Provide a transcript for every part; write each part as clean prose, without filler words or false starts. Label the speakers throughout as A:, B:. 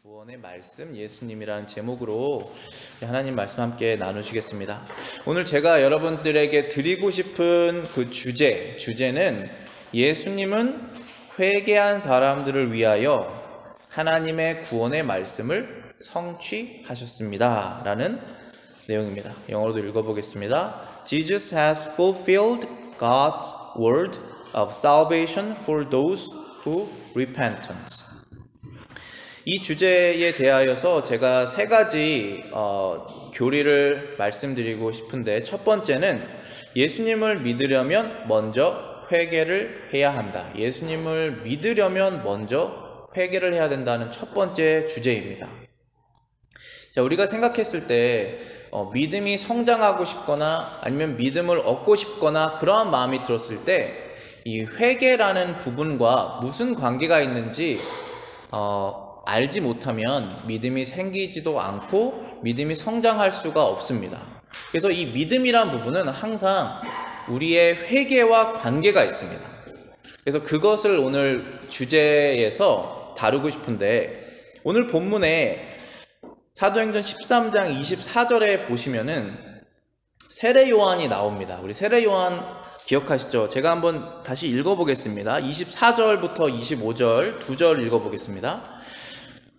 A: 구원의 말씀 예수님이라는 제목으로 하나님 말씀 함께 나누시겠습니다. 오늘 제가 여러분들에게 드리고 싶은 그 주제는 예수님은 회개한 사람들을 위하여 하나님의 구원의 말씀을 성취하셨습니다 라는 내용입니다. 영어로도 읽어보겠습니다. Jesus has fulfilled God's word of salvation for those who repent. 이 주제에 대하여서 제가 세 가지 교리를 말씀드리고 싶은데, 첫 번째는 예수님을 믿으려면 먼저 회개를 해야 한다. 예수님을 믿으려면 먼저 회개를 해야 된다는 첫 번째 주제입니다. 자, 우리가 생각했을 때 믿음이 성장하고 싶거나 아니면 믿음을 얻고 싶거나 그러한 마음이 들었을 때 이 회개라는 부분과 무슨 관계가 있는지 알지 못하면 믿음이 생기지도 않고 믿음이 성장할 수가 없습니다. 그래서 이 믿음이란 부분은 항상 우리의 회개와 관계가 있습니다. 그래서 그것을 오늘 주제에서 다루고 싶은데, 오늘 본문에 사도행전 13장 24절에 보시면은 세례 요한이 나옵니다. 우리 세례 요한 기억하시죠? 제가 한번 다시 읽어보겠습니다. 24절부터 25절 두 절 읽어보겠습니다.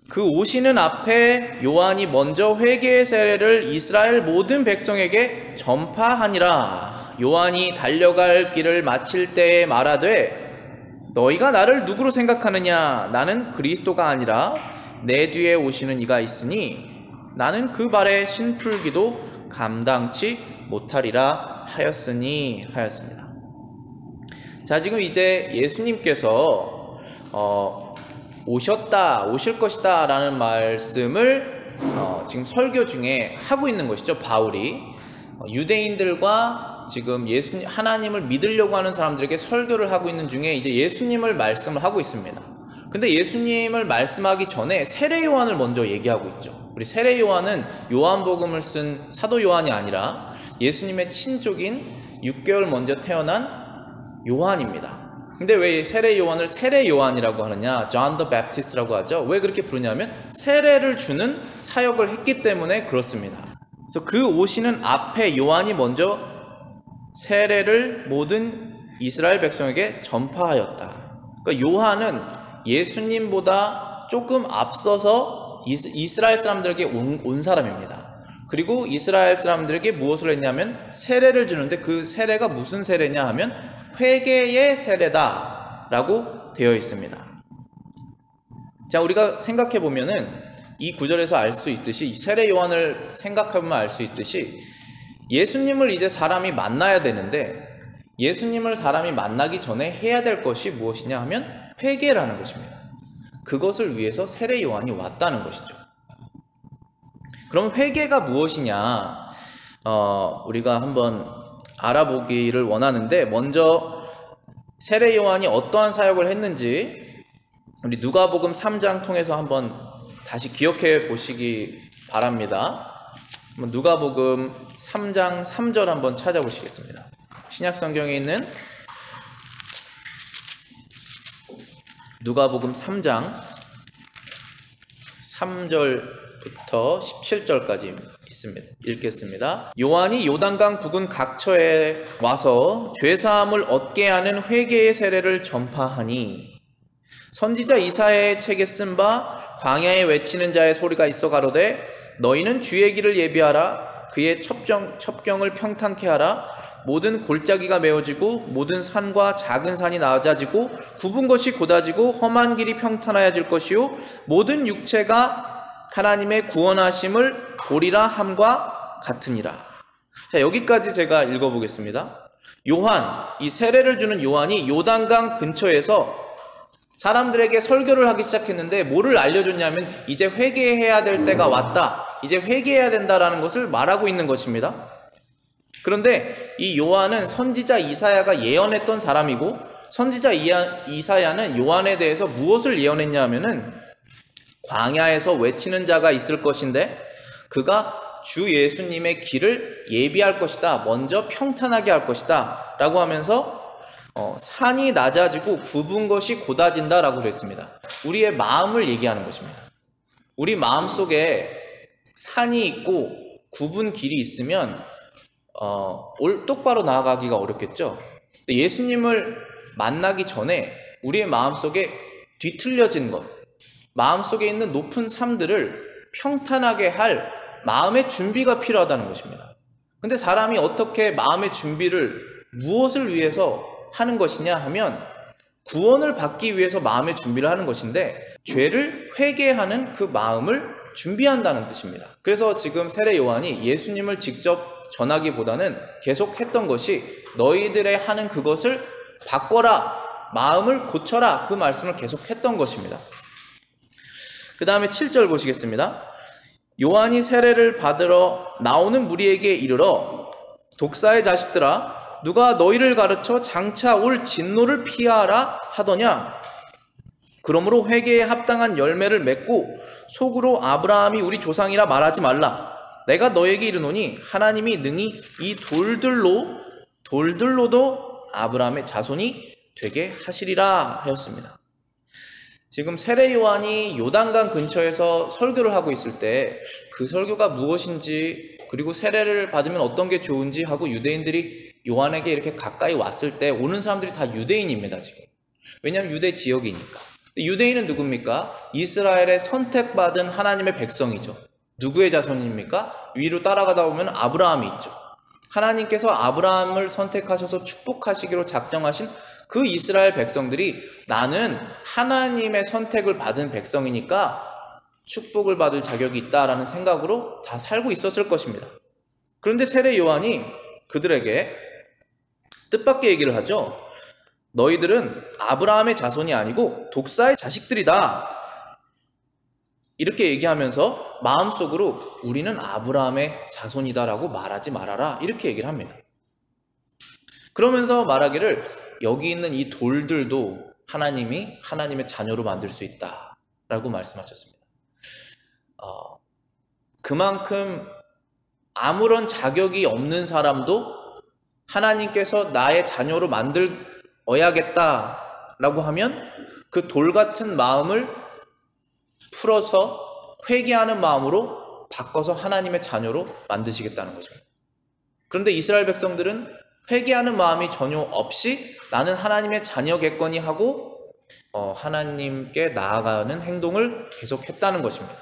A: 그 오시는 앞에 요한이 먼저 회개의 세례를 이스라엘 모든 백성에게 전파하니라. 요한이 달려갈 길을 마칠 때에 말하되 너희가 나를 누구로 생각하느냐? 나는 그리스도가 아니라 내 뒤에 오시는 이가 있으니 나는 그 발에 신풀기도 감당치 못하리라 하였습니다. 자, 지금 이제 예수님께서 오실 것이다 라는 말씀을 지금 설교 중에 하고 있는 것이죠. 바울이 유대인들과 지금 하나님을 믿으려고 하는 사람들에게 설교를 하고 있는 중에 이제 예수님을 말씀을 하고 있습니다. 근데 예수님을 말씀하기 전에 세례 요한을 먼저 얘기하고 있죠. 우리 세례 요한은 요한복음을 쓴 사도 요한이 아니라 예수님의 친족인 6개월 먼저 태어난 요한입니다. 근데 왜 세례 요한을 세례 요한이라고 하느냐? John the Baptist라고 하죠. 왜 그렇게 부르냐면 세례를 주는 사역을 했기 때문에 그렇습니다. 그래서 그 오시는 앞에 요한이 먼저 세례를 모든 이스라엘 백성에게 전파하였다. 그러니까 요한은 예수님보다 조금 앞서서 이스라엘 사람들에게 온 사람입니다. 그리고 이스라엘 사람들에게 무엇을 했냐면 세례를 주는데, 그 세례가 무슨 세례냐 하면 회개의 세례다 라고 되어 있습니다. 자, 우리가 생각해 보면은 이 구절에서 알 수 있듯이, 세례 요한을 생각하면 알 수 있듯이 예수님을 이제 사람이 만나야 되는데, 예수님을 사람이 만나기 전에 해야 될 것이 무엇이냐 하면 회개라는 것입니다. 그것을 위해서 세례 요한이 왔다는 것이죠. 그럼 회개가 무엇이냐? 우리가 한번 알아보기를 원하는데, 먼저 세례 요한이 어떠한 사역을 했는지 우리 누가복음 3장 통해서 한번 다시 기억해 보시기 바랍니다. 누가복음 3장 3절 한번 찾아보시겠습니다. 신약 성경에 있는 누가복음 3장 3절부터 17절까지 있습니다. 읽겠습니다. 요한이 요단강 부근 각처에 와서 죄사함을 얻게 하는 회개의 세례를 전파하니, 선지자 이사야의 책에 쓴 바 광야에 외치는 자의 소리가 있어 가로되 너희는 주의 길을 예비하라. 그의 첩경을 평탄케 하라. 모든 골짜기가 메어지고 모든 산과 작은 산이 낮아지고 굽은 것이 곧아지고 험한 길이 평탄하여질 것이요 모든 육체가 하나님의 구원하심을 보리라 함과 같으니라. 자, 여기까지 제가 읽어보겠습니다. 이 세례를 주는 요한이 요단강 근처에서 사람들에게 설교를 하기 시작했는데, 뭐를 알려줬냐면 이제 회개해야 될 때가 왔다, 이제 회개해야 된다라는 것을 말하고 있는 것입니다. 그런데 이 요한은 선지자 이사야가 예언했던 사람이고, 선지자 이사야는 요한에 대해서 무엇을 예언했냐 하면은 광야에서 외치는 자가 있을 것인데 그가 주 예수님의 길을 예비할 것이다, 먼저 평탄하게 할 것이다 라고 하면서 산이 낮아지고 굽은 것이 곧아진다 라고 그랬습니다. 우리의 마음을 얘기하는 것입니다. 우리 마음속에 산이 있고 굽은 길이 있으면 똑바로 나아가기가 어렵겠죠. 근데 예수님을 만나기 전에 우리의 마음속에 뒤틀려진 것, 마음속에 있는 높은 삶들을 평탄하게 할 마음의 준비가 필요하다는 것입니다. 근데 사람이 어떻게 마음의 준비를 무엇을 위해서 하는 것이냐 하면 구원을 받기 위해서 마음의 준비를 하는 것인데 죄를 회개하는 그 마음을 준비한다는 뜻입니다. 그래서 지금 세례 요한이 예수님을 직접 전하기보다는 계속 했던 것이 너희들의 하는 그것을 바꿔라, 마음을 고쳐라, 그 말씀을 계속 했던 것입니다. 그 다음에 7절 보시겠습니다. 요한이 세례를 받으러 나오는 무리에게 이르러 독사의 자식들아 누가 너희를 가르쳐 장차 올 진노를 피하라 하더냐. 그러므로 회개에 합당한 열매를 맺고 속으로 아브라함이 우리 조상이라 말하지 말라. 내가 너에게 이르노니 하나님이 능히 이 돌들로도 아브라함의 자손이 되게 하시리라 하였습니다. 지금 세례 요한이 요단강 근처에서 설교를 하고 있을 때 그 설교가 무엇인지 그리고 세례를 받으면 어떤 게 좋은지 하고 유대인들이 요한에게 이렇게 가까이 왔을 때 오는 사람들이 다 유대인입니다. 지금 왜냐하면 유대 지역이니까. 유대인은 누굽니까? 이스라엘의 선택받은 하나님의 백성이죠. 누구의 자손입니까? 위로 따라가다 보면 아브라함이 있죠. 하나님께서 아브라함을 선택하셔서 축복하시기로 작정하신 그 이스라엘 백성들이 나는 하나님의 선택을 받은 백성이니까 축복을 받을 자격이 있다라는 생각으로 다 살고 있었을 것입니다. 그런데 세례 요한이 그들에게 뜻밖의 얘기를 하죠. 너희들은 아브라함의 자손이 아니고 독사의 자식들이다. 이렇게 얘기하면서 마음속으로 우리는 아브라함의 자손이다라고 말하지 말아라. 이렇게 얘기를 합니다. 그러면서 말하기를 여기 있는 이 돌들도 하나님이 하나님의 자녀로 만들 수 있다라고 말씀하셨습니다. 그만큼 아무런 자격이 없는 사람도 하나님께서 나의 자녀로 만들어야겠다라고 하면 그 돌 같은 마음을 풀어서 회개하는 마음으로 바꿔서 하나님의 자녀로 만드시겠다는 것입니다. 그런데 이스라엘 백성들은 회개하는 마음이 전혀 없이 나는 하나님의 자녀겠거니 하고 하나님께 나아가는 행동을 계속했다는 것입니다.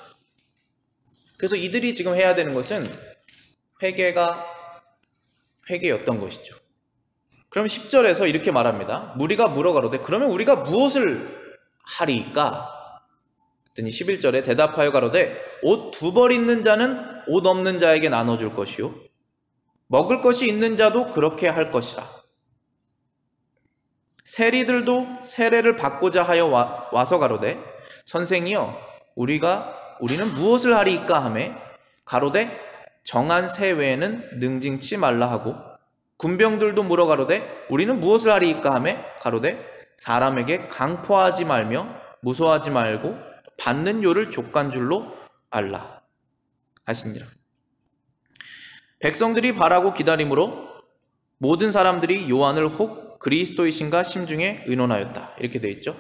A: 그래서 이들이 지금 해야 되는 것은 회개였던 것이죠. 그럼 10절에서 이렇게 말합니다. 무리가 물어가로되 그러면 우리가 무엇을 하리이까? 그랬더니 11절에 대답하여 가로되 옷 2벌 있는 자는 옷 없는 자에게 나눠줄 것이요 먹을 것이 있는 자도 그렇게 할 것이라. 세리들도 세례를 받고자 하여 와서 가로되 선생이여 우리는 무엇을 하리이까 하매 가로되 정한 새 외에는 능징치 말라 하고 군병들도 물어 가로되 우리는 무엇을 하리이까 하매 가로되 사람에게 강포하지 말며 무서워하지 말고 받는 요를 족간 줄로 알라 하시니라. 백성들이 바라고 기다림으로 모든 사람들이 요한을 혹 그리스도이신가 심중에 의논하였다. 이렇게 돼 있죠.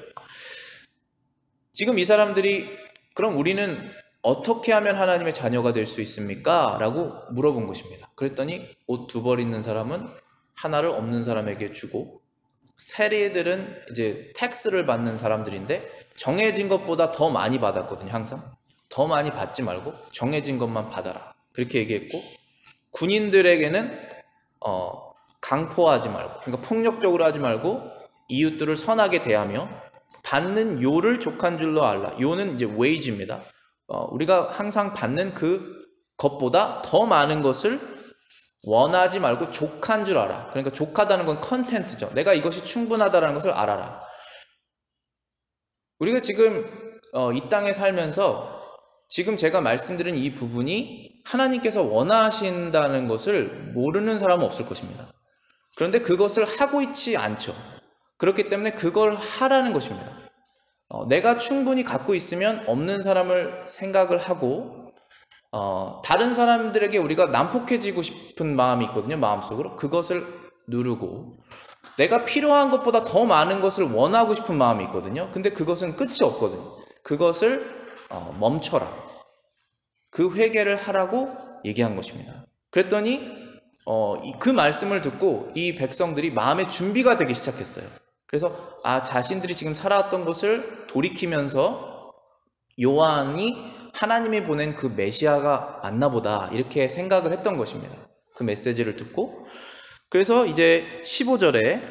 A: 지금 이 사람들이 그럼 우리는 어떻게 하면 하나님의 자녀가 될 수 있습니까? 라고 물어본 것입니다. 그랬더니 옷 2벌 있는 사람은 하나를 없는 사람에게 주고 세리들은 이제 텍스를 받는 사람들인데 정해진 것보다 더 많이 받았거든요. 항상 더 많이 받지 말고 정해진 것만 받아라. 그렇게 얘기했고 군인들에게는 강포하지 말고 그러니까 폭력적으로 하지 말고 이웃들을 선하게 대하며 받는 요를 족한 줄로 알라. 요는 이제 웨이지입니다. 우리가 항상 받는 그 것보다 더 많은 것을 원하지 말고 족한 줄 알아. 그러니까 족하다는 건 컨텐트죠. 내가 이것이 충분하다는 것을 알아라. 우리가 지금 이 땅에 살면서 지금 제가 말씀드린 이 부분이 하나님께서 원하신다는 것을 모르는 사람은 없을 것입니다. 그런데 그것을 하고 있지 않죠. 그렇기 때문에 그걸 하라는 것입니다. 내가 충분히 갖고 있으면 없는 사람을 생각을 하고 다른 사람들에게 우리가 난폭해지고 싶은 마음이 있거든요. 마음속으로 그것을 누르고 내가 필요한 것보다 더 많은 것을 원하고 싶은 마음이 있거든요. 근데 그것은 끝이 없거든요. 그것을 멈춰라. 그 회개를 하라고 얘기한 것입니다. 그랬더니 그 말씀을 듣고 이 백성들이 마음의 준비가 되기 시작했어요. 그래서 자신들이 지금 살아왔던 것을 돌이키면서 요한이 하나님이 보낸 그 메시아가 맞나 보다 이렇게 생각을 했던 것입니다. 그 메시지를 듣고. 그래서 이제 15절에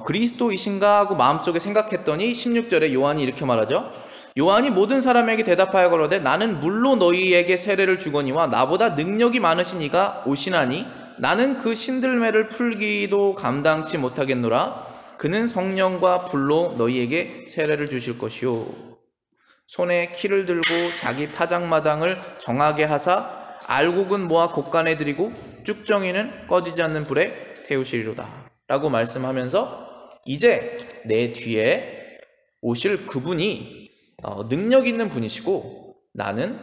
A: 그리스도이신가 하고 마음속에 생각했더니 16절에 요한이 이렇게 말하죠. 요한이 모든 사람에게 대답하여 가로되 나는 물로 너희에게 세례를 주거니와 나보다 능력이 많으신 이가 오시나니 나는 그 신들매를 풀기도 감당치 못하겠노라. 그는 성령과 불로 너희에게 세례를 주실 것이요 손에 키를 들고 자기 타작마당을 정하게 하사 알곡은 모아 곡간에 들이고 쭉정이는 꺼지지 않는 불에 태우시리로다 라고 말씀하면서 이제 내 뒤에 오실 그분이 능력 있는 분이시고 나는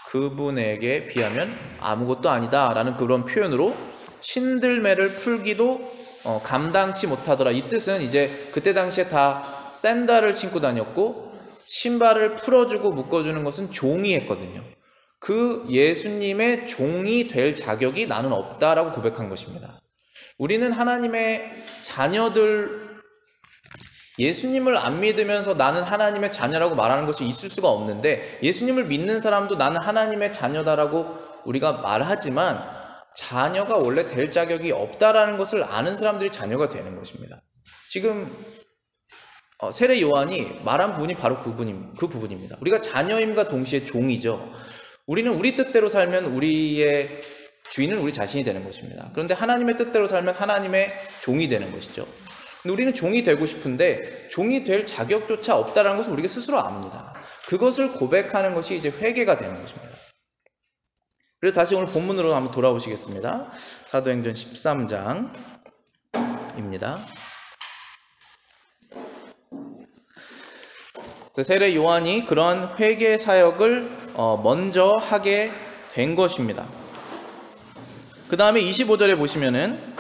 A: 그분에게 비하면 아무것도 아니다 라는 그런 표현으로 신들매를 풀기도 감당치 못하더라. 이 뜻은 이제 그때 당시에 다 샌들을 신고 다녔고 신발을 풀어주고 묶어주는 것은 종이 했거든요. 그 예수님의 종이 될 자격이 나는 없다라고 고백한 것입니다. 우리는 하나님의 자녀들, 예수님을 안 믿으면서 나는 하나님의 자녀라고 말하는 것이 있을 수가 없는데 예수님을 믿는 사람도 나는 하나님의 자녀다라고 우리가 말하지만 자녀가 원래 될 자격이 없다라는 것을 아는 사람들이 자녀가 되는 것입니다. 지금 세례 요한이 말한 부분이 바로 그 부분입니다. 우리가 자녀임과 동시에 종이죠. 우리는 우리 뜻대로 살면 우리의 주인은 우리 자신이 되는 것입니다. 그런데 하나님의 뜻대로 살면 하나님의 종이 되는 것이죠. 근데 우리는 종이 되고 싶은데 종이 될 자격조차 없다는 것을 우리가 스스로 압니다. 그것을 고백하는 것이 이제 회개가 되는 것입니다. 그래서 다시 오늘 본문으로 한번 돌아오시겠습니다. 사도행전 13장입니다. 세례 요한이 그런 회개 사역을 먼저 하게 된 것입니다. 그 다음에 25절에 보시면은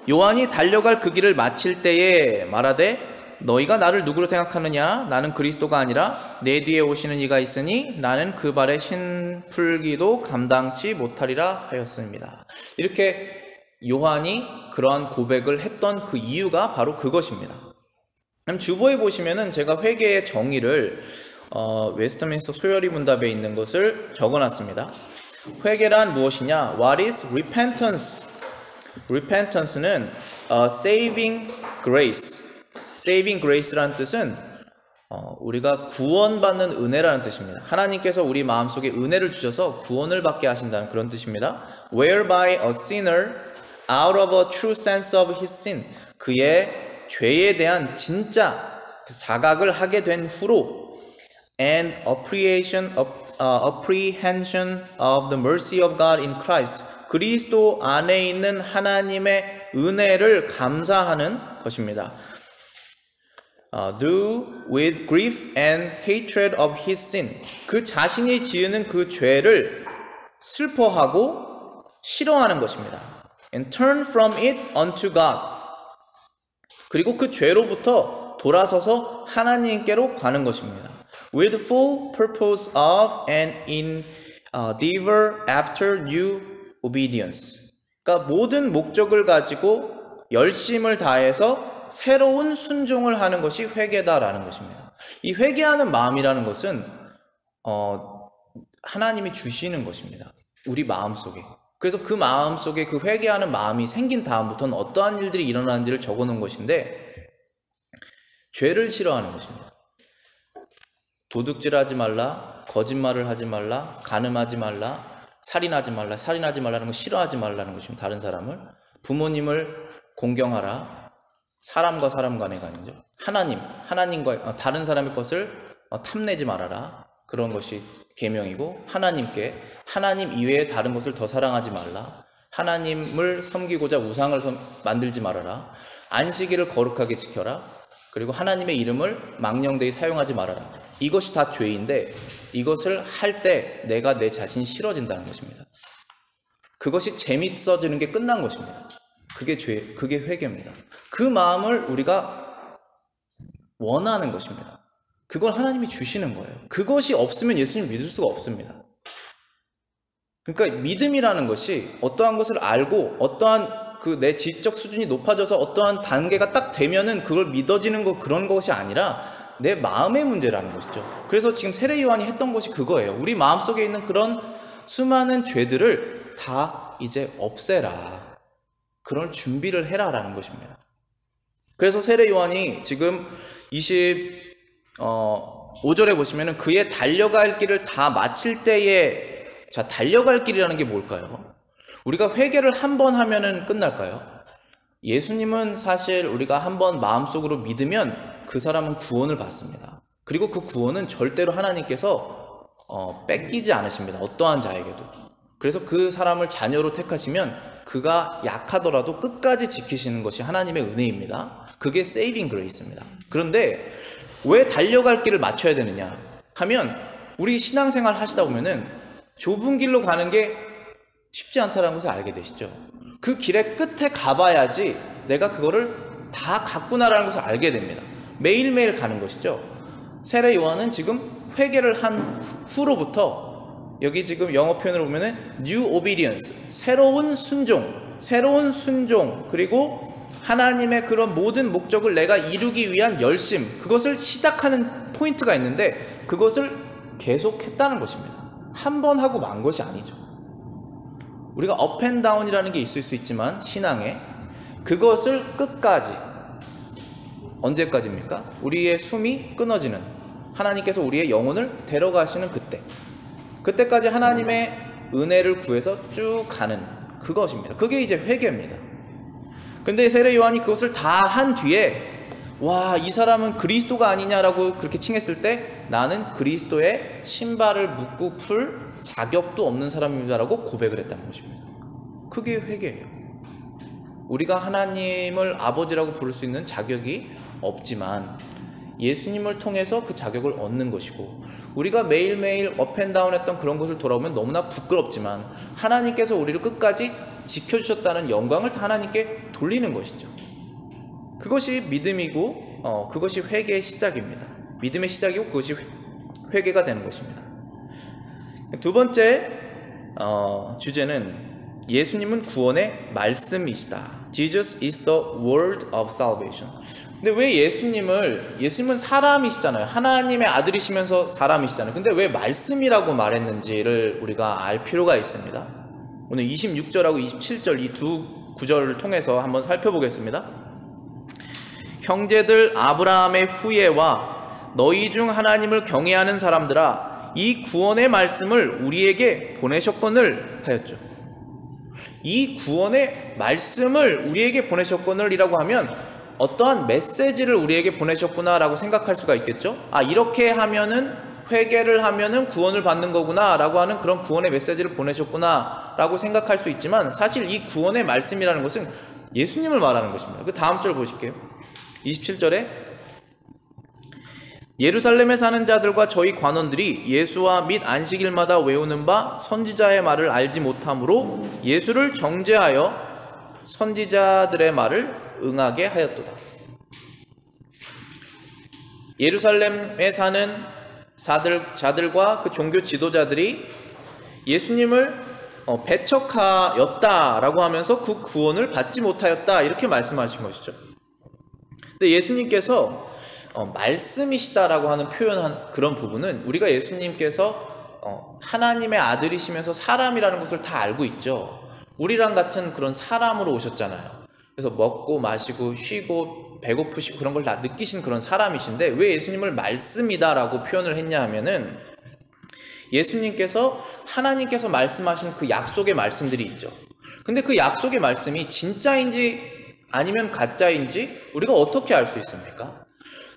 A: 요한이 달려갈 그 길을 마칠 때에 말하되 너희가 나를 누구로 생각하느냐? 나는 그리스도가 아니라 내 뒤에 오시는 이가 있으니 나는 그 발에 신 풀기도 감당치 못하리라 하였습니다. 이렇게 요한이 그러한 고백을 했던 그 이유가 바로 그것입니다. 그럼 주보에 보시면은 제가 회개의 정의를 웨스트민스터 소열이 문답에 있는 것을 적어놨습니다. 회개란 무엇이냐? What is repentance? Repentance는 saving grace. saving grace라는 뜻은 우리가 구원받는 은혜라는 뜻입니다. 하나님께서 우리 마음속에 은혜를 주셔서 구원을 받게 하신다는 그런 뜻입니다. Whereby a sinner out of a true sense of his sin, 그의 죄에 대한 진짜 자각을 하게 된 후로 and apprehension of the mercy of God in Christ, 그리스도 안에 있는 하나님의 은혜를 감사하는 것입니다. Do with grief and hatred of his sin, 그 자신이 지으는 그 죄를 슬퍼하고 싫어하는 것입니다. And turn from it unto God, 그리고 그 죄로부터 돌아서서 하나님께로 가는 것입니다. With full purpose of and endeavor after new obedience, 그러니까 모든 목적을 가지고 열심을 다해서 새로운 순종을 하는 것이 회개다라는 것입니다. 이 회개하는 마음이라는 것은 하나님이 주시는 것입니다. 우리 마음속에. 그래서 그 마음속에 그 회개하는 마음이 생긴 다음부터는 어떠한 일들이 일어나는지를 적어놓은 것인데 죄를 싫어하는 것입니다. 도둑질하지 말라, 거짓말을 하지 말라, 간음하지 말라, 살인하지 말라, 살인하지 말라는 거 싫어하지 말라는 것입니다. 다른 사람을. 부모님을 공경하라. 사람과 사람 간의 관계죠. 하나님과 다른 사람의 것을 탐내지 말아라. 그런 것이 계명이고, 하나님 이외에 다른 것을 더 사랑하지 말라. 하나님을 섬기고자 우상을 만들지 말아라. 안식일을 거룩하게 지켜라. 그리고 하나님의 이름을 망령되이 사용하지 말아라. 이것이 다 죄인데 이것을 할 때 내가 내 자신이 싫어진다는 것입니다. 그것이 재밌어지는 게 끝난 것입니다. 그게 회개입니다. 그 마음을 우리가 원하는 것입니다. 그걸 하나님이 주시는 거예요. 그것이 없으면 예수님 믿을 수가 없습니다. 그러니까 믿음이라는 것이 어떠한 것을 알고 어떠한 그 내 지적 수준이 높아져서 어떠한 단계가 딱 되면은 그걸 믿어지는 거 그런 것이 아니라 내 마음의 문제라는 것이죠. 그래서 지금 세례 요한이 했던 것이 그거예요. 우리 마음속에 있는 그런 수많은 죄들을 다 이제 없애라. 그럴 준비를 해라라는 것입니다. 그래서 세례 요한이 지금 25절에 보시면은 그의 달려갈 길을 다 마칠 때에, 자, 달려갈 길이라는 게 뭘까요? 우리가 회개를 한 번 하면은 끝날까요? 예수님은 사실 우리가 한 번 마음속으로 믿으면 그 사람은 구원을 받습니다. 그리고 그 구원은 절대로 하나님께서 뺏기지 않으십니다. 어떠한 자에게도. 그래서 그 사람을 자녀로 택하시면 그가 약하더라도 끝까지 지키시는 것이 하나님의 은혜입니다. 그게 세이빙 그레이스입니다. 그런데 왜 달려갈 길을 맞춰야 되느냐 하면, 우리 신앙생활 하시다 보면은 좁은 길로 가는 게 쉽지 않다는 것을 알게 되시죠. 그 길의 끝에 가봐야지 내가 그거를 다 갔구나라는 것을 알게 됩니다. 매일매일 가는 것이죠. 세례 요한은 지금 회개를 한 후로부터, 여기 지금 영어 표현으로 보면은 new obedience, 새로운 순종, 그리고 하나님의 그런 모든 목적을 내가 이루기 위한 열심, 그것을 시작하는 포인트가 있는데 그것을 계속했다는 것입니다. 한 번 하고 만 것이 아니죠. 우리가 업 앤 다운이라는 게 있을 수 있지만 신앙에, 그것을 끝까지, 언제까지입니까? 우리의 숨이 끊어지는, 하나님께서 우리의 영혼을 데려가시는 그때까지 하나님의 은혜를 구해서 쭉 가는 그것입니다. 그게 이제 회개입니다. 근데 세례 요한이 그것을 다 한 뒤에, 와, 이 사람은 그리스도가 아니냐라고 그렇게 칭했을 때, 나는 그리스도의 신발을 묶고 풀 자격도 없는 사람입니다라고 고백을 했다는 것입니다. 그게 회개예요. 우리가 하나님을 아버지라고 부를 수 있는 자격이 없지만 예수님을 통해서 그 자격을 얻는 것이고, 우리가 매일매일 업앤다운 했던 그런 것을 돌아보면 너무나 부끄럽지만 하나님께서 우리를 끝까지 지켜주셨다는 영광을 다 하나님께 돌리는 것이죠. 그것이 믿음이고 그것이 회개의 시작입니다. 믿음의 시작이고 그것이 회개가 되는 것입니다. 두 번째 주제는 예수님은 구원의 말씀이시다. Jesus is the word of salvation. 근데 왜 예수님은 사람이시잖아요. 하나님의 아들이시면서 사람이시잖아요. 근데 왜 말씀이라고 말했는지를 우리가 알 필요가 있습니다. 오늘 26절하고 27절 이 두 구절을 통해서 한번 살펴보겠습니다. 형제들, 아브라함의 후예와 너희 중 하나님을 경외하는 사람들아, 이 구원의 말씀을 우리에게 보내셨거늘 하였죠. 이 구원의 말씀을 우리에게 보내셨거늘이라고 하면 어떠한 메시지를 우리에게 보내셨구나 라고 생각할 수가 있겠죠. 아, 이렇게 하면은, 회개를 하면은 구원을 받는 거구나 라고 하는 그런 구원의 메시지를 보내셨구나 라고 생각할 수 있지만, 사실 이 구원의 말씀이라는 것은 예수님을 말하는 것입니다. 그 다음 절 보실게요. 27절에 예루살렘에 사는 자들과 저희 관원들이 예수와 및 안식일마다 외우는 바 선지자의 말을 알지 못함으로 예수를 정죄하여 선지자들의 말을 응하게 하였도다. 예루살렘에 사는 자들과 그 종교 지도자들이 예수님을 배척하였다라고 하면서 그 구원을 받지 못하였다, 이렇게 말씀하신 것이죠. 근데 예수님께서 말씀이시다라고 하는 표현한 그런 부분은, 우리가 예수님께서 하나님의 아들이시면서 사람이라는 것을 다 알고 있죠. 우리랑 같은 그런 사람으로 오셨잖아요. 그래서 먹고 마시고 쉬고 배고프시고 그런 걸 다 느끼신 그런 사람이신데, 왜 예수님을 말씀이다라고 표현을 했냐 하면은, 예수님께서 하나님께서 말씀하신 그 약속의 말씀들이 있죠. 근데 그 약속의 말씀이 진짜인지 아니면 가짜인지 우리가 어떻게 알 수 있습니까?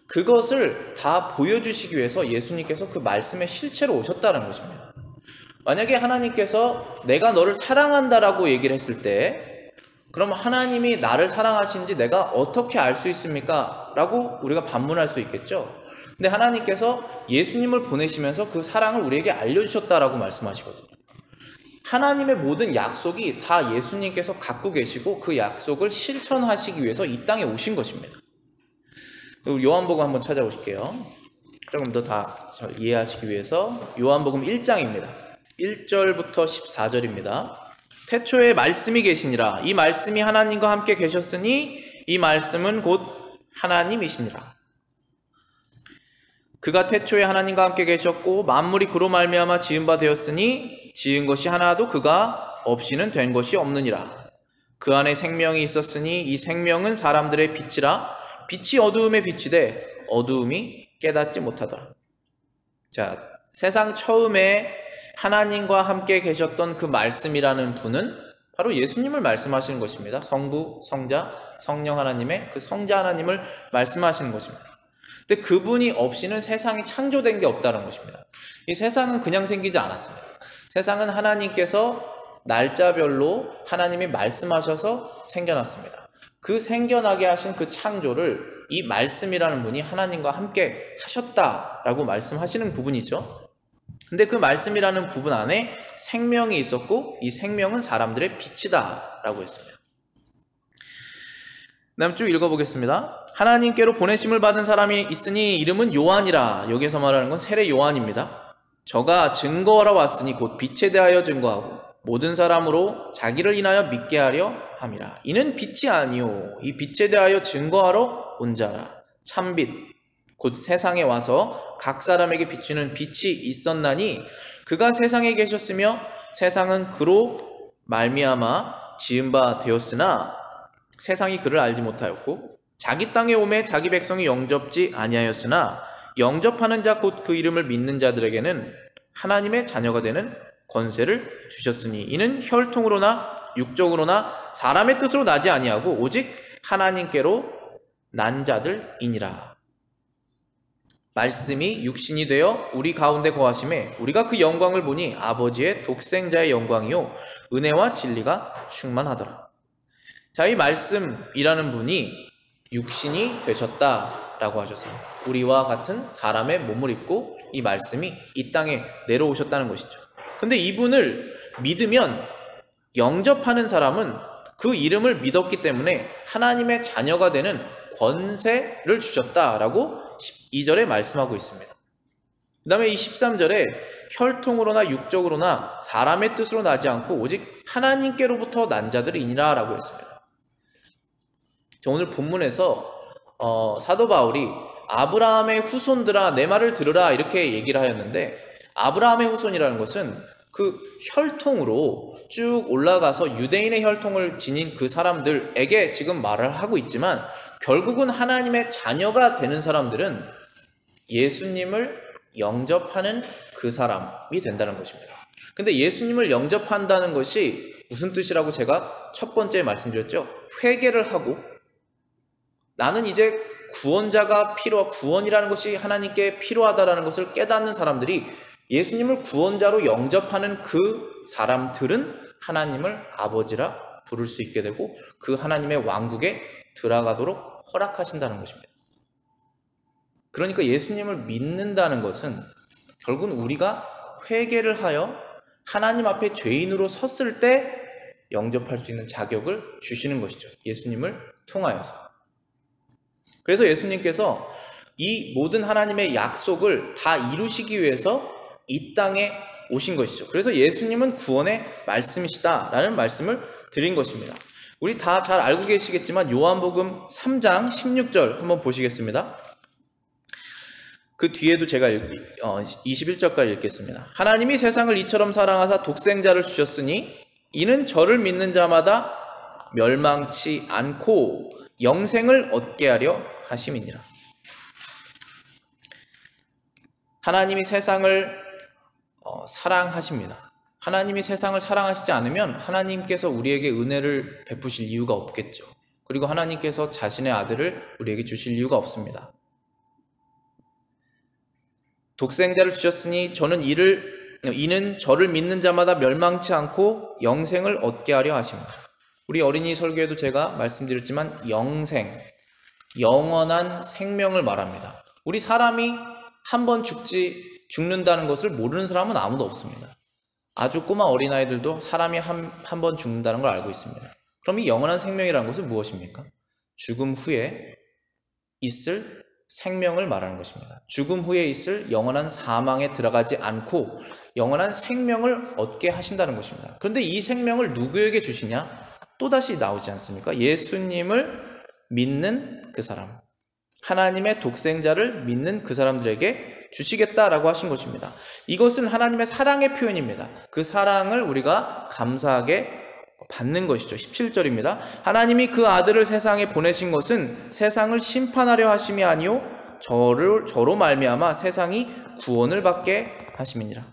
A: 그것을 다 보여주시기 위해서 예수님께서 그 말씀의 실체로 오셨다는 것입니다. 만약에 하나님께서 내가 너를 사랑한다라고 얘기를 했을 때, 그럼 하나님이 나를 사랑하시는지 내가 어떻게 알 수 있습니까? 라고 우리가 반문할 수 있겠죠. 근데 하나님께서 예수님을 보내시면서 그 사랑을 우리에게 알려주셨다라고 말씀하시거든요. 하나님의 모든 약속이 다 예수님께서 갖고 계시고 그 약속을 실천하시기 위해서 이 땅에 오신 것입니다. 요한복음 한번 찾아보실게요. 조금 더 다 이해하시기 위해서 요한복음 1장입니다. 1절부터 14절입니다. 태초에 말씀이 계시니라. 이 말씀이 하나님과 함께 계셨으니 이 말씀은 곧 하나님이시니라. 그가 태초에 하나님과 함께 계셨고 만물이 그로 말미암아 지은 바 되었으니 지은 것이 하나도 그가 없이는 된 것이 없느니라. 그 안에 생명이 있었으니 이 생명은 사람들의 빛이라. 빛이 어두움에 비치되 어두움이 깨닫지 못하더라. 자, 세상 처음에 하나님과 함께 계셨던 그 말씀이라는 분은 바로 예수님을 말씀하시는 것입니다. 성부, 성자, 성령 하나님의 그 성자 하나님을 말씀하시는 것입니다. 근데 그분이 없이는 세상이 창조된 게 없다는 것입니다. 이 세상은 그냥 생기지 않았습니다. 세상은 하나님께서 날짜별로 하나님이 말씀하셔서 생겨났습니다. 그 생겨나게 하신 그 창조를 이 말씀이라는 분이 하나님과 함께 하셨다라고 말씀하시는 부분이죠. 근데 그 말씀이라는 부분 안에 생명이 있었고 이 생명은 사람들의 빛이다 라고 했습니다. 다음 쭉 읽어보겠습니다. 하나님께로 보내심을 받은 사람이 있으니 이름은 요한이라. 여기서 말하는 건 세례 요한입니다. 저가 증거하러 왔으니 곧 빛에 대하여 증거하고 모든 사람으로 자기를 인하여 믿게 하려 함이라. 이는 빛이 아니요 이 빛에 대하여 증거하러 온 자라. 참빛 곧 세상에 와서 각 사람에게 비추는 빛이 있었나니 그가 세상에 계셨으며 세상은 그로 말미암아 지은 바 되었으나 세상이 그를 알지 못하였고 자기 땅에 오매 자기 백성이 영접지 아니하였으나 영접하는 자 곧 그 이름을 믿는 자들에게는 하나님의 자녀가 되는 권세를 주셨으니 이는 혈통으로나 육적으로나 사람의 뜻으로 나지 아니하고 오직 하나님께로 난 자들이니라. 말씀이 육신이 되어 우리 가운데 거하심에 우리가 그 영광을 보니 아버지의 독생자의 영광이요 은혜와 진리가 충만하더라. 자, 이 말씀이라는 분이 육신이 되셨다라고 하셔서 우리와 같은 사람의 몸을 입고 이 말씀이 이 땅에 내려오셨다는 것이죠. 근데 이분을 믿으면 영접하는 사람은 그 이름을 믿었기 때문에 하나님의 자녀가 되는 권세를 주셨다라고 12절에 말씀하고 있습니다. 그 다음에 이 13절에 혈통으로나 육적으로나 사람의 뜻으로 나지 않고 오직 하나님께로부터 난 자들이니라 라고 했습니다. 오늘 본문에서 사도 바울이 아브라함의 후손들아 내 말을 들으라 이렇게 얘기를 하였는데 아브라함의 후손이라는 것은 그 혈통으로 쭉 올라가서 유대인의 혈통을 지닌 그 사람들에게 지금 말을 하고 있지만 결국은 하나님의 자녀가 되는 사람들은 예수님을 영접하는 그 사람이 된다는 것입니다. 근데 예수님을 영접한다는 것이 무슨 뜻이라고 제가 첫 번째 말씀드렸죠. 회개를 하고 나는 이제 구원자가 구원이라는 것이 하나님께 필요하다라는 것을 깨닫는 사람들이 예수님을 구원자로 영접하는 그 사람들은 하나님을 아버지라 부를 수 있게 되고 그 하나님의 왕국에 들어가도록 허락하신다는 것입니다. 그러니까 예수님을 믿는다는 것은 결국은 우리가 회개를 하여 하나님 앞에 죄인으로 섰을 때 영접할 수 있는 자격을 주시는 것이죠. 예수님을 통하여서. 그래서 예수님께서 이 모든 하나님의 약속을 다 이루시기 위해서 이 땅에 오신 것이죠. 그래서 예수님은 구원의 말씀이시다라는 말씀을 드린 것입니다. 우리 다 잘 알고 계시겠지만 요한복음 3장 16절 한번 보시겠습니다. 그 뒤에도 제가 21절까지 읽겠습니다. 하나님이 세상을 이처럼 사랑하사 독생자를 주셨으니 이는 저를 믿는 자마다 멸망치 않고 영생을 얻게 하려 하심이니라. 하나님이 세상을 사랑하십니다. 하나님이 세상을 사랑하시지 않으면 하나님께서 우리에게 은혜를 베푸실 이유가 없겠죠. 그리고 하나님께서 자신의 아들을 우리에게 주실 이유가 없습니다. 독생자를 주셨으니 이는 저를 믿는 자마다 멸망치 않고 영생을 얻게 하려 하십니다. 우리 어린이 설교에도 제가 말씀드렸지만 영생, 영원한 생명을 말합니다. 우리 사람이 한 번 죽는다는 것을 모르는 사람은 아무도 없습니다. 아주 꼬마 어린아이들도 사람이 한 번 죽는다는 걸 알고 있습니다. 그럼 이 영원한 생명이라는 것은 무엇입니까? 죽음 후에 있을 생명을 말하는 것입니다. 죽음 후에 있을 영원한 사망에 들어가지 않고 영원한 생명을 얻게 하신다는 것입니다. 그런데 이 생명을 누구에게 주시냐? 또다시 나오지 않습니까? 예수님을 믿는 그 사람, 하나님의 독생자를 믿는 그 사람들에게 주시겠다라고 하신 것입니다. 이것은 하나님의 사랑의 표현입니다. 그 사랑을 우리가 감사하게 받는 것이죠. 17절입니다. 하나님이 그 아들을 세상에 보내신 것은 세상을 심판하려 하심이 아니요 저로 말미암아 세상이 구원을 받게 하심이니라.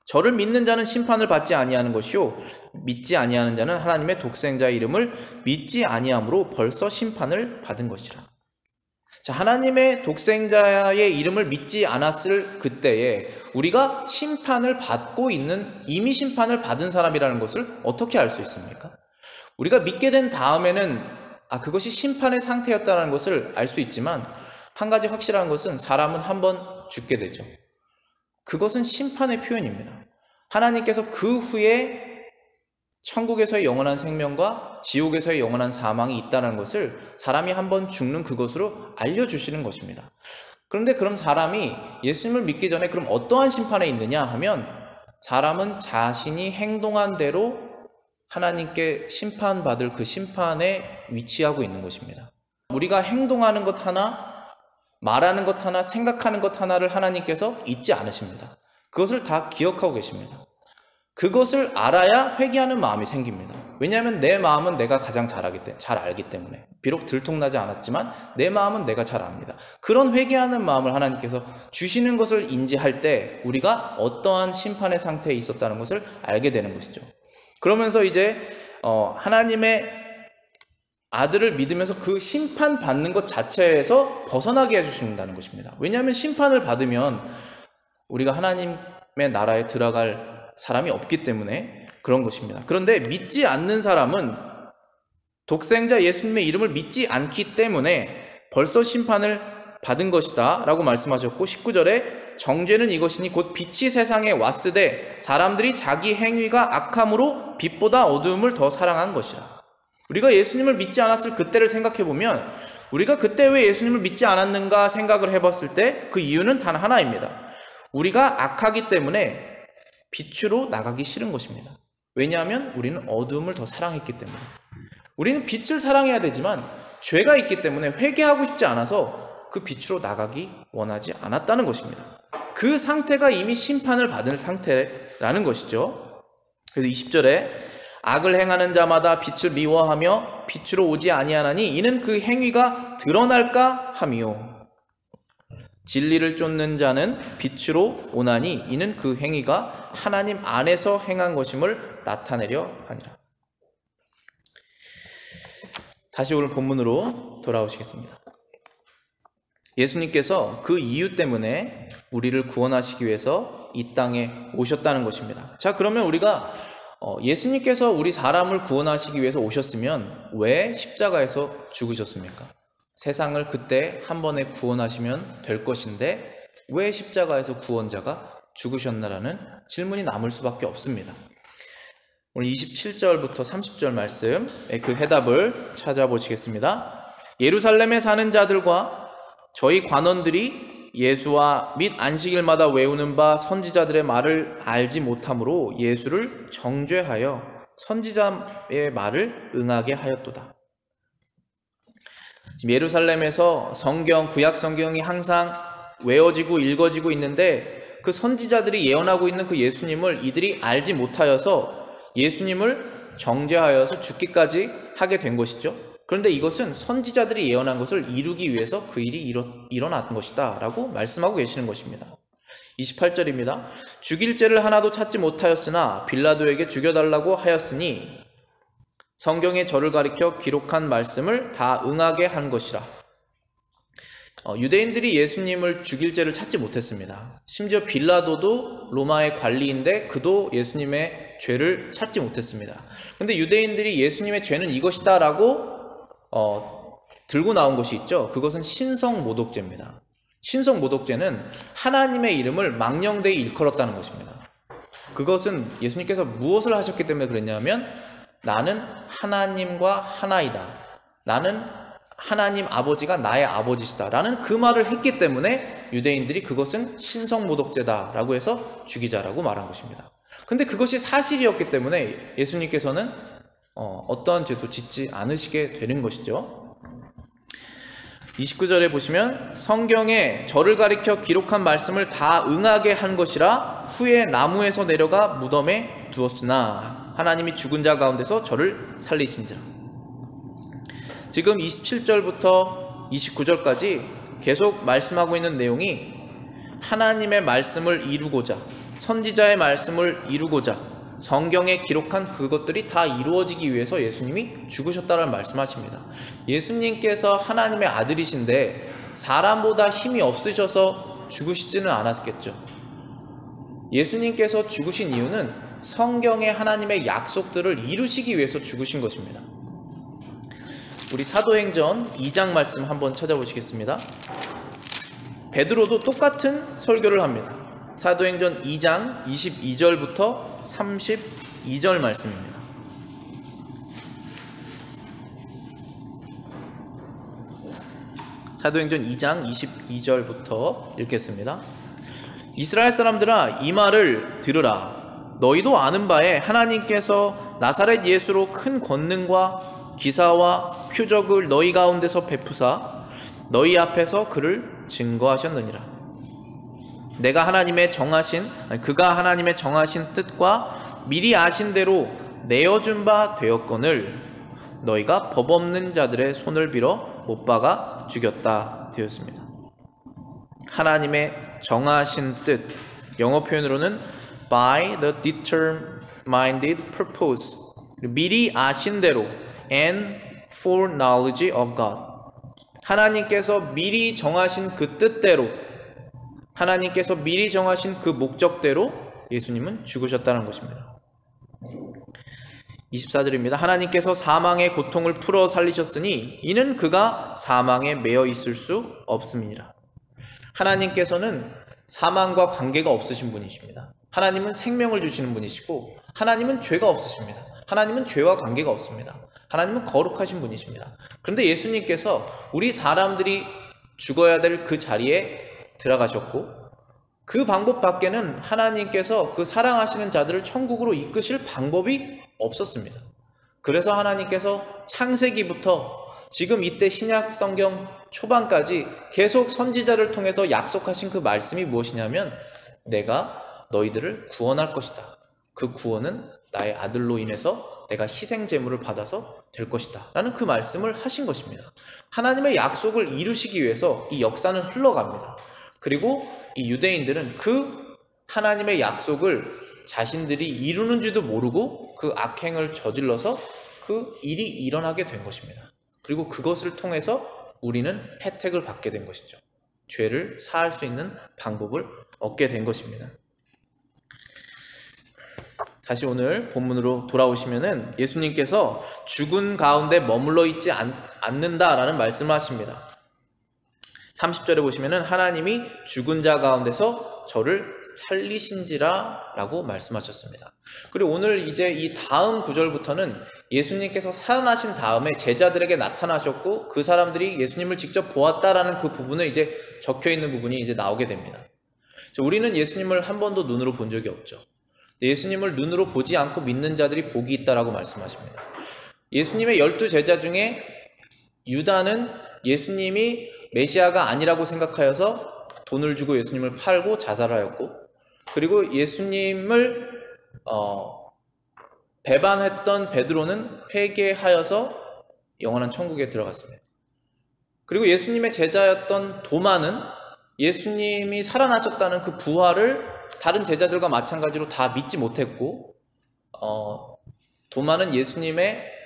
A: 저를 믿는 자는 심판을 받지 아니하는 것이요 믿지 아니하는 자는 하나님의 독생자의 이름을 믿지 아니함으로 벌써 심판을 받은 것이라. 자, 하나님의 독생자의 이름을 믿지 않았을 그때에 우리가 심판을 받고 있는, 이미 심판을 받은 사람이라는 것을 어떻게 알 수 있습니까? 우리가 믿게 된 다음에는 그것이 심판의 상태였다는 것을 알 수 있지만, 한 가지 확실한 것은 사람은 한번 죽게 되죠. 그것은 심판의 표현입니다. 하나님께서 그 후에 천국에서의 영원한 생명과 지옥에서의 영원한 사망이 있다는 것을 사람이 한번 죽는 그것으로 알려주시는 것입니다. 그런데 그럼 사람이 예수님을 믿기 전에 그럼 어떠한 심판에 있느냐 하면, 사람은 자신이 행동한 대로 하나님께 심판받을 그 심판에 위치하고 있는 것입니다. 우리가 행동하는 것 하나, 말하는 것 하나, 생각하는 것 하나를 하나님께서 잊지 않으십니다. 그것을 다 기억하고 계십니다. 그것을 알아야 회개하는 마음이 생깁니다. 왜냐하면 내 마음은 내가 가장 잘 알기 때문에, 비록 들통나지 않았지만 내 마음은 내가 잘 압니다. 그런 회개하는 마음을 하나님께서 주시는 것을 인지할 때 우리가 어떠한 심판의 상태에 있었다는 것을 알게 되는 것이죠. 그러면서 이제 하나님의 아들을 믿으면서 그 심판받는 것 자체에서 벗어나게 해주신다는 것입니다. 왜냐하면 심판을 받으면 우리가 하나님의 나라에 들어갈 사람이 없기 때문에 그런 것입니다. 그런데 믿지 않는 사람은 독생자 예수님의 이름을 믿지 않기 때문에 벌써 심판을 받은 것이다 라고 말씀하셨고, 19절에 정죄는 이것이니 곧 빛이 세상에 왔으되 사람들이 자기 행위가 악함으로 빛보다 어두움을 더 사랑한 것이라. 우리가 예수님을 믿지 않았을 그때를 생각해보면, 우리가 그때 왜 예수님을 믿지 않았는가 생각을 해봤을 때 그 이유는 단 하나입니다. 우리가 악하기 때문에 빛으로 나가기 싫은 것입니다. 왜냐하면 우리는 어두움을 더 사랑했기 때문에. 우리는 빛을 사랑해야 되지만 죄가 있기 때문에 회개하고 싶지 않아서 그 빛으로 나가기 원하지 않았다는 것입니다. 그 상태가 이미 심판을 받은 상태라는 것이죠. 그래서 20절에 악을 행하는 자마다 빛을 미워하며 빛으로 오지 아니하나니 이는 그 행위가 드러날까 함이요 진리를 쫓는 자는 빛으로 오나니 이는 그 행위가 하나님 안에서 행한 것임을 나타내려 하니라. 다시 오늘 본문으로 돌아오시겠습니다. 예수님께서 그 이유 때문에 우리를 구원하시기 위해서 이 땅에 오셨다는 것입니다. 자, 그러면 우리가 예수님께서 우리 사람을 구원하시기 위해서 오셨으면 왜 십자가에서 죽으셨습니까? 세상을 그때 한 번에 구원하시면 될 것인데 왜 십자가에서 구원자가 죽으셨나라는 질문이 남을 수밖에 없습니다. 오늘 27절부터 30절 말씀, 그 해답을 찾아보시겠습니다. 예루살렘에 사는 자들과 저희 관원들이 예수와 및 안식일마다 외우는 바 선지자들의 말을 알지 못함으로 예수를 정죄하여 선지자의 말을 응하게 하였도다. 지금 예루살렘에서 구약 성경이 항상 외워지고 읽어지고 있는데, 그 선지자들이 예언하고 있는 그 예수님을 이들이 알지 못하여서 예수님을 정죄하여서 죽기까지 하게 된 것이죠. 그런데 이것은 선지자들이 예언한 것을 이루기 위해서 그 일이 일어난 것이다 라고 말씀하고 계시는 것입니다. 28절입니다. 죽일 죄를 하나도 찾지 못하였으나 빌라도에게 죽여달라고 하였으니 성경에 저를 가리켜 기록한 말씀을 다 응하게 한 것이라. 유대인들이 예수님을 죽일 죄를 찾지 못했습니다. 심지어 빌라도도 로마의 관리인데 그도 예수님의 죄를 찾지 못했습니다. 그런데 유대인들이 예수님의 죄는 이것이다 라고 들고 나온 것이 있죠. 그것은 신성모독죄입니다. 신성모독죄는 하나님의 이름을 망령되이 일컬었다는 것입니다. 그것은 예수님께서 무엇을 하셨기 때문에 그랬냐면, 나는 하나님과 하나이다. 나는 하나님 아버지가 나의 아버지시다라는 그 말을 했기 때문에 유대인들이 그것은 신성모독죄다라고 해서 죽이자라고 말한 것입니다. 근데 그것이 사실이었기 때문에 예수님께서는 어떠한 죄도 짓지 않으시게 되는 것이죠. 29절에 보시면 성경에 저를 가리켜 기록한 말씀을 다 응하게 한 것이라 후에 나무에서 내려가 무덤에 두었으나 하나님이 죽은 자 가운데서 저를 살리신지라. 지금 27절부터 29절까지 계속 말씀하고 있는 내용이 하나님의 말씀을 이루고자, 선지자의 말씀을 이루고자 성경에 기록한 그것들이 다 이루어지기 위해서 예수님이 죽으셨다는 말씀하십니다. 예수님께서 하나님의 아들이신데 사람보다 힘이 없으셔서 죽으시지는 않았겠죠. 예수님께서 죽으신 이유는 성경의 하나님의 약속들을 이루시기 위해서 죽으신 것입니다. 우리 사도행전 2장 말씀 한번 찾아보시겠습니다. 베드로도 똑같은 설교를 합니다. 사도행전 2장 22절부터 32절 말씀입니다. 사도행전 2장 22절부터 읽겠습니다. 이스라엘 사람들아 이 말을 들으라. 너희도 아는 바에 하나님께서 나사렛 예수로 큰 권능과 기사와 표적을 너희 가운데서 베푸사 너희 앞에서 그를 증거하셨느니라. 그가 하나님의 정하신 뜻과 미리 아신 대로 내어준 바 되었거늘 너희가 법 없는 자들의 손을 빌어 못 박아 죽였다 되었습니다. 하나님의 정하신 뜻, 영어 표현으로는 by the determined purpose, 미리 아신 대로 and foreknowledge of God. 하나님께서 미리 정하신 그 뜻대로, 하나님께서 미리 정하신 그 목적대로 예수님은 죽으셨다는 것입니다. 24절입니다. 하나님께서 사망의 고통을 풀어 살리셨으니 이는 그가 사망에 매여 있을 수 없음이니라. 하나님께서는 사망과 관계가 없으신 분이십니다. 하나님은 생명을 주시는 분이시고 하나님은 죄가 없으십니다. 하나님은 죄와 관계가 없습니다. 하나님은 거룩하신 분이십니다. 그런데 예수님께서 우리 사람들이 죽어야 될 그 자리에 들어가셨고 그 방법 밖에는 하나님께서 그 사랑하시는 자들을 천국으로 이끄실 방법이 없었습니다. 그래서 하나님께서 창세기부터 지금 이때 신약 성경 초반까지 계속 선지자를 통해서 약속하신 그 말씀이 무엇이냐면 내가 너희들을 구원할 것이다. 그 구원은 나의 아들로 인해서 내가 희생 제물을 받아서 될 것이다 라는 그 말씀을 하신 것입니다. 하나님의 약속을 이루시기 위해서 이 역사는 흘러갑니다. 그리고 이 유대인들은 그 하나님의 약속을 자신들이 이루는 줄도 모르고 그 악행을 저질러서 그 일이 일어나게 된 것입니다. 그리고 그것을 통해서 우리는 혜택을 받게 된 것이죠. 죄를 사할 수 있는 방법을 얻게 된 것입니다. 다시 오늘 본문으로 돌아오시면은 예수님께서 죽은 가운데 머물러 있지 않는다라는 말씀을 하십니다. 30절에 보시면은 하나님이 죽은 자 가운데서 저를 살리신지라 라고 말씀하셨습니다. 그리고 오늘 이제 이 다음 구절부터는 예수님께서 살아나신 다음에 제자들에게 나타나셨고 그 사람들이 예수님을 직접 보았다라는 그 부분을 이제 적혀 있는 부분이 이제 나오게 됩니다. 우리는 예수님을 한 번도 눈으로 본 적이 없죠. 예수님을 눈으로 보지 않고 믿는 자들이 복이 있다라고 말씀하십니다. 예수님의 12제자 중에 유다는 예수님이 메시아가 아니라고 생각하여서 돈을 주고 예수님을 팔고 자살하였고, 그리고 예수님을 배반했던 베드로는 회개하여서 영원한 천국에 들어갔습니다. 그리고 예수님의 제자였던 도마는 예수님이 살아나셨다는 그 부활을 다른 제자들과 마찬가지로 다 믿지 못했고, 도마는 예수님의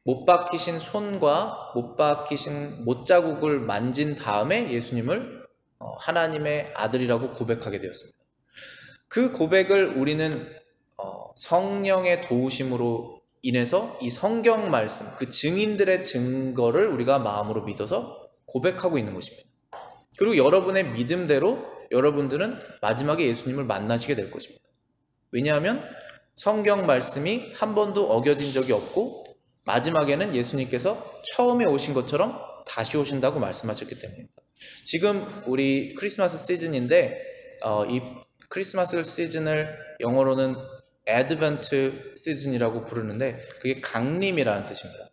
A: 못 박히신 손과 못 박히신 못자국을 만진 다음에 예수님을 하나님의 아들이라고 고백하게 되었습니다. 그 고백을 우리는 성령의 도우심으로 인해서 이 성경 말씀, 그 증인들의 증거를 우리가 마음으로 믿어서 고백하고 있는 것입니다. 그리고 여러분의 믿음대로 여러분들은 마지막에 예수님을 만나시게 될 것입니다. 왜냐하면 성경 말씀이 한 번도 어겨진 적이 없고 마지막에는 예수님께서 처음에 오신 것처럼 다시 오신다고 말씀하셨기 때문입니다. 지금 우리 크리스마스 시즌인데 이 크리스마스 시즌을 영어로는 애드벤트 시즌이라고 부르는데 그게 강림이라는 뜻입니다.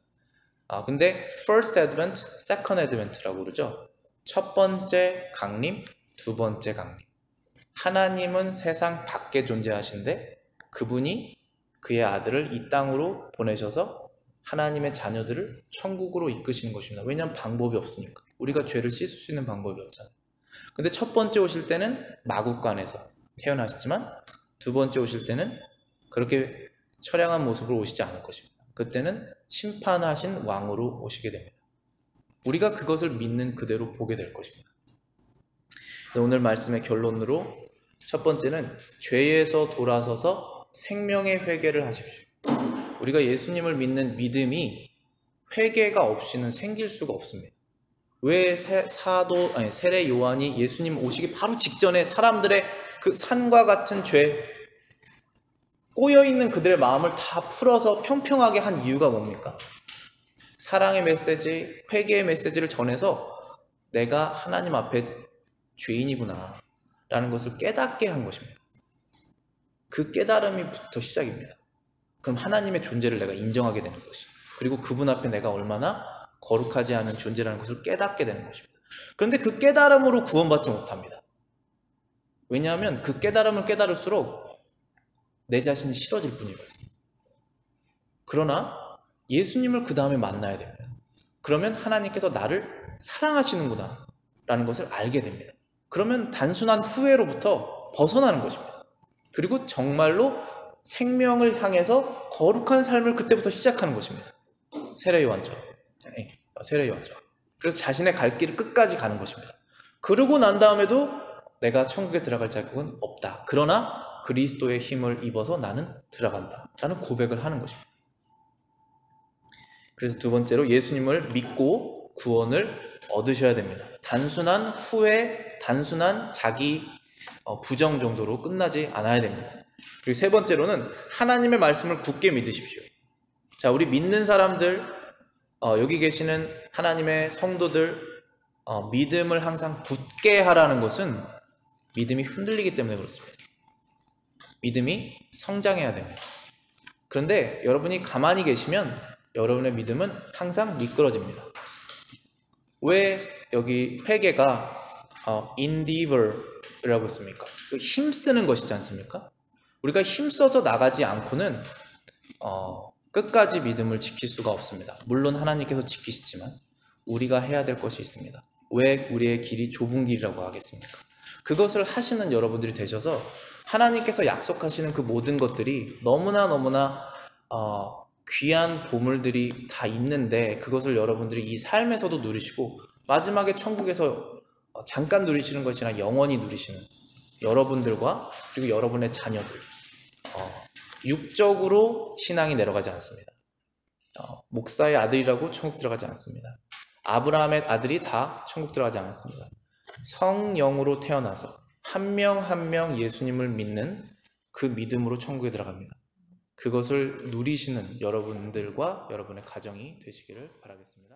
A: 근데 first advent, second advent라고 그러죠. 첫 번째 강림, 두 번째 강림. 하나님은 세상 밖에 존재하신데 그분이 그의 아들을 이 땅으로 보내셔서 하나님의 자녀들을 천국으로 이끄시는 것입니다. 왜냐하면 방법이 없으니까. 우리가 죄를 씻을 수 있는 방법이 없잖아요. 근데 첫 번째 오실 때는 마국간에서 태어나셨지만 두 번째 오실 때는 그렇게 처량한 모습으로 오시지 않을 것입니다. 그때는 심판하신 왕으로 오시게 됩니다. 우리가 그것을 믿는 그대로 보게 될 것입니다. 오늘 말씀의 결론으로 첫 번째는 죄에서 돌아서서 생명의 회개를 하십시오. 우리가 예수님을 믿는 믿음이 회개가 없이는 생길 수가 없습니다. 왜 세례 요한이 예수님 오시기 바로 직전에 사람들의 그 산과 같은 죄, 꼬여있는 그들의 마음을 다 풀어서 평평하게 한 이유가 뭡니까? 사랑의 메시지, 회개의 메시지를 전해서 내가 하나님 앞에 죄인이구나 라는 것을 깨닫게 한 것입니다. 그 깨달음이부터 시작입니다. 그럼 하나님의 존재를 내가 인정하게 되는 것이, 그리고 그분 앞에 내가 얼마나 거룩하지 않은 존재라는 것을 깨닫게 되는 것입니다. 그런데 그 깨달음으로 구원받지 못합니다. 왜냐하면 그 깨달음을 깨달을수록 내 자신이 싫어질 뿐이거든요. 그러나 예수님을 그 다음에 만나야 됩니다. 그러면 하나님께서 나를 사랑하시는구나 라는 것을 알게 됩니다. 그러면 단순한 후회로부터 벗어나는 것입니다. 그리고 정말로 생명을 향해서 거룩한 삶을 그때부터 시작하는 것입니다. 세례 요한처럼. 그래서 자신의 갈 길을 끝까지 가는 것입니다. 그러고 난 다음에도 내가 천국에 들어갈 자격은 없다. 그러나 그리스도의 힘을 입어서 나는 들어간다 라는 고백을 하는 것입니다. 그래서 두 번째로 예수님을 믿고 구원을 얻으셔야 됩니다. 단순한 후회, 단순한 자기 부정 정도로 끝나지 않아야 됩니다. 그리고 세 번째로는 하나님의 말씀을 굳게 믿으십시오. 자, 우리 믿는 사람들, 여기 계시는 하나님의 성도들, 믿음을 항상 굳게 하라는 것은 믿음이 흔들리기 때문에 그렇습니다. 믿음이 성장해야 됩니다. 그런데 여러분이 가만히 계시면 여러분의 믿음은 항상 미끄러집니다. 왜 여기 회개가 endeavor라고 했습니까? 힘쓰는 것이지 않습니까? 우리가 힘써서 나가지 않고는 끝까지 믿음을 지킬 수가 없습니다. 물론 하나님께서 지키시지만 우리가 해야 될 것이 있습니다. 왜 우리의 길이 좁은 길이라고 하겠습니까? 그것을 하시는 여러분들이 되셔서 하나님께서 약속하시는 그 모든 것들이 너무나 귀한 보물들이 다 있는데 그것을 여러분들이 이 삶에서도 누리시고 마지막에 천국에서 잠깐 누리시는 것이 아니라 영원히 누리시는 여러분들과 그리고 여러분의 자녀들, 육적으로 신앙이 내려가지 않습니다. 목사의 아들이라고 천국 들어가지 않습니다. 아브라함의 아들이 다 천국 들어가지 않았습니다. 성령으로 태어나서 한 명 한 명 예수님을 믿는 그 믿음으로 천국에 들어갑니다. 그것을 누리시는 여러분들과 여러분의 가정이 되시기를 바라겠습니다.